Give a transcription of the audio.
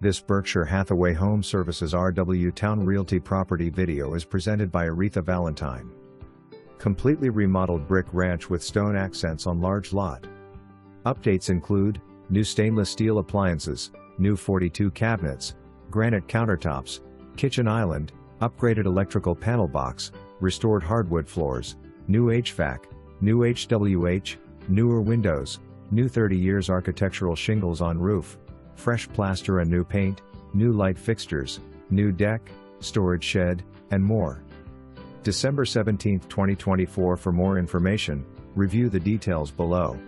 This Berkshire Hathaway Home Services RW Towne Realty property video is presented by Aretha Valentine. Completely remodeled brick ranch with stone accents on large lot. Updates include new stainless steel appliances, new 42 cabinets, granite countertops, kitchen island, upgraded electrical panel box, restored hardwood floors, new HVAC, new HWH, newer windows, new 30 years architectural shingles on roof, fresh plaster and new paint, new light fixtures, new deck, storage shed, and more. December 17, 2024. For more information, review the details below.